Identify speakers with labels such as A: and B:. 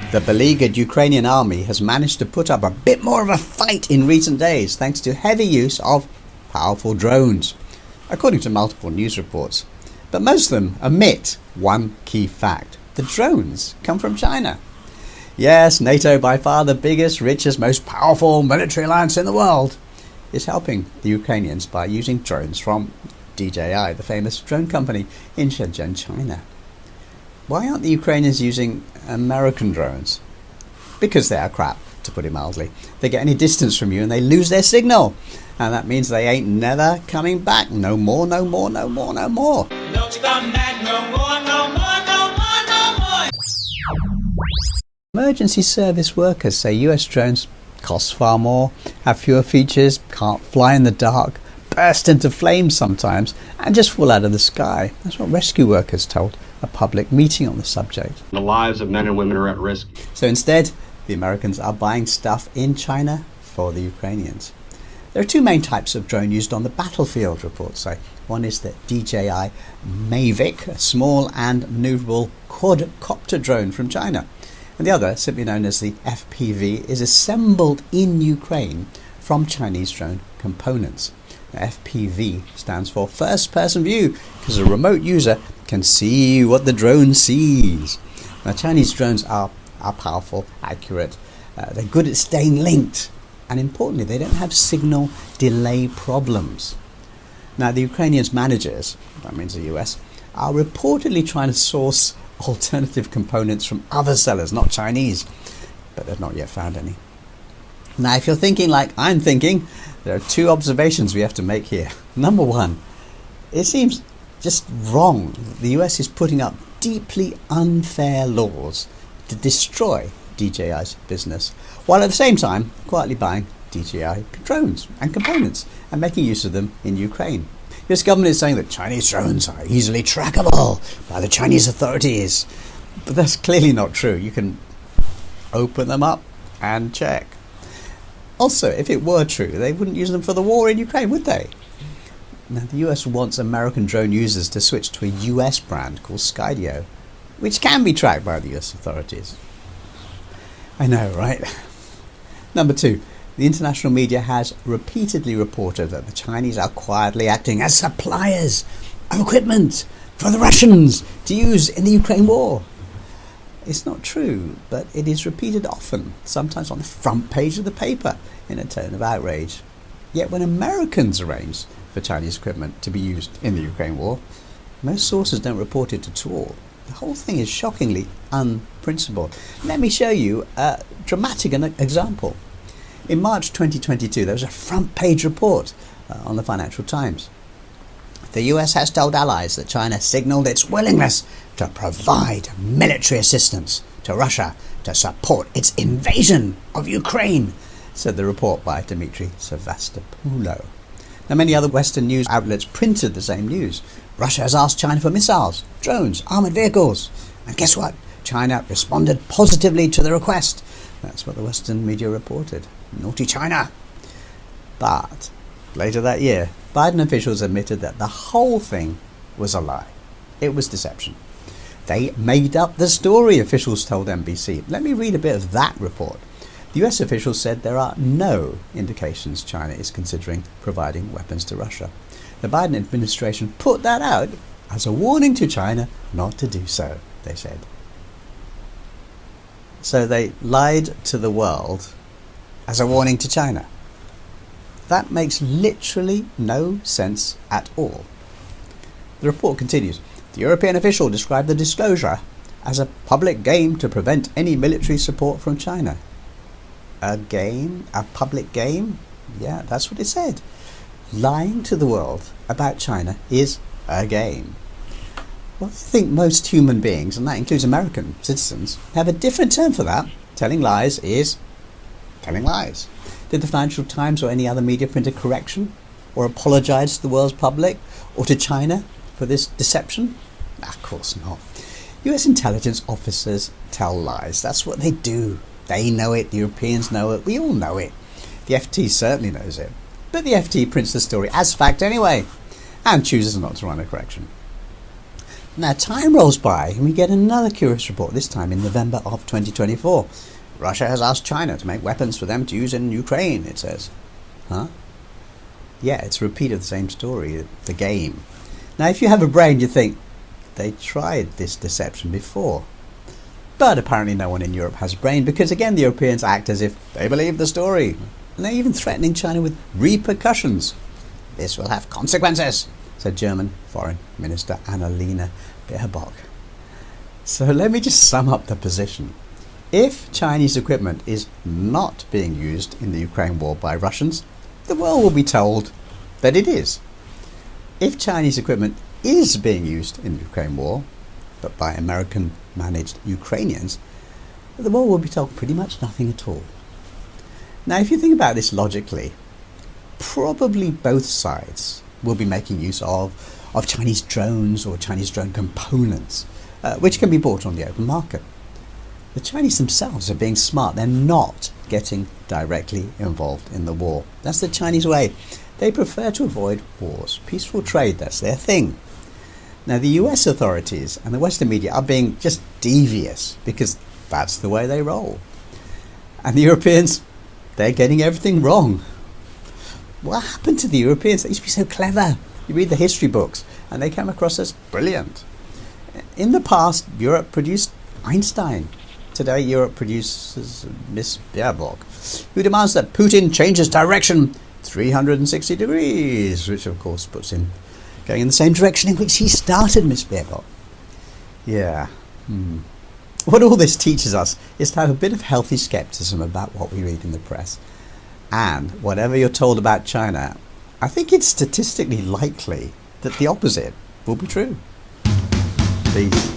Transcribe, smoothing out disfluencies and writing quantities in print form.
A: The beleaguered Ukrainian army has managed to put up a bit more of a fight in recent days thanks to heavy use of powerful drones, according to multiple news reports. But most of them omit one key fact. The drones come from China. Yes, NATO, by far the biggest, richest, most powerful military alliance in the world, is helping the Ukrainians by using drones from DJI, the famous drone company in Shenzhen, China. Why aren't the Ukrainians using American drones? Because they are crap, to put it mildly. They get any distance from you and they lose their signal. And that means they ain't never coming back. No more, no more, no more, no more.
B: Don't you come back no more, no more, no more, no more.
A: Emergency service workers say US drones cost far more, have fewer features, can't fly in the dark, burst into flames sometimes, and just fall out of the sky. That's what rescue workers told a public meeting on the subject.
C: The lives of men and women are at risk.
A: So instead, the Americans are buying stuff in China for the Ukrainians. There are two main types of drone used on the battlefield, reports say. One is the DJI Mavic, a small and maneuverable quadcopter drone from China. And the other, simply known as the FPV, is assembled in Ukraine from Chinese drone components. Now, FPV stands for first person view because a remote user can see what the drone sees. Now, Chinese drones are powerful, accurate, they're good at staying linked, and importantly, they don't have signal delay problems. Now, the Ukrainians' managers, that means the US, are reportedly trying to source alternative components from other sellers, not Chinese, but they've not yet found any. Now, if you're thinking like I'm thinking, there are two observations we have to make here. Number one, it seems just wrong. The US is putting up deeply unfair laws to destroy DJI's business, while at the same time quietly buying DJI drones and components and making use of them in Ukraine. The US government is saying that Chinese drones are easily trackable by the Chinese authorities, but that's clearly not true. You can open them up and check. Also, if it were true, they wouldn't use them for the war in Ukraine, would they? Now, the US wants American drone users to switch to a US brand called Skydio, which can be tracked by the US authorities. I know, right? Number two, the international media has repeatedly reported that the Chinese are quietly acting as suppliers of equipment for the Russians to use in the Ukraine war. It's not true, but it is repeated often, sometimes on the front page of the paper, in a tone of outrage. Yet when Americans arrange for Chinese equipment to be used in the Ukraine war, most sources don't report it at all. The whole thing is shockingly unprincipled. Let me show you a dramatic example. In March 2022, there was a front page report on the Financial Times. The US has told allies that China signalled its willingness to provide military assistance to Russia to support its invasion of Ukraine, said the report by Dmitry Sevastopoulos. Now, many other Western news outlets printed the same news. Russia has asked China for missiles, drones, armoured vehicles. And guess what? China responded positively to the request. That's what the Western media reported. Naughty China. But later that year, Biden officials admitted that the whole thing was a lie. It was deception. They made up the story, officials told NBC. Let me read a bit of that report. The US officials said there are no indications China is considering providing weapons to Russia. The Biden administration put that out as a warning to China not to do so, they said. So they lied to the world as a warning to China. That makes literally no sense at all. The report continues. The European official described the disclosure as a public game to prevent any military support from China. A game? A public game? Yeah, that's what it said. Lying to the world about China is a game. Well, I think most human beings, and that includes American citizens, have a different term for that. Telling lies is telling lies. Did the Financial Times or any other media print a correction or apologise to the world's public or to China for this deception? Of course not. US intelligence officers tell lies. That's what they do. They know it, the Europeans know it, we all know it. The FT certainly knows it. But the FT prints the story as fact anyway and chooses not to run a correction. Now time rolls by and we get another curious report, this time in November of 2024. Russia has asked China to make weapons for them to use in Ukraine, it says. Huh? Yeah, it's a repeat of the same story, the game. Now if you have a brain, you think, they tried this deception before. But apparently no one in Europe has a brain, because again the Europeans act as if they believe the story. And they're even threatening China with repercussions. This will have consequences, said German Foreign Minister Annalena Baerbock. So let me just sum up the position. If Chinese equipment is not being used in the Ukraine war by Russians, the world will be told that it is. If Chinese equipment is being used in the Ukraine war, but by American-managed Ukrainians, the world will be told pretty much nothing at all. Now, if you think about this logically, probably both sides will be making use of Chinese drones or Chinese drone components, which can be bought on the open market. The Chinese themselves are being smart. They're not getting directly involved in the war. That's the Chinese way. They prefer to avoid wars. Peaceful trade, that's their thing. Now, the US authorities and the Western media are being just devious because that's the way they roll. And the Europeans, they're getting everything wrong. What happened to the Europeans? They used to be so clever. You read the history books and they come across as brilliant. In the past, Europe produced Einstein. Today, Europe produces Miss Baerbock, who demands that Putin changes direction 360 degrees, which of course puts him going in the same direction in which he started, Miss Baerbock. Yeah. What all this teaches us is to have a bit of healthy skepticism about what we read in the press. And whatever you're told about China, I think it's statistically likely that the opposite will be true. Peace.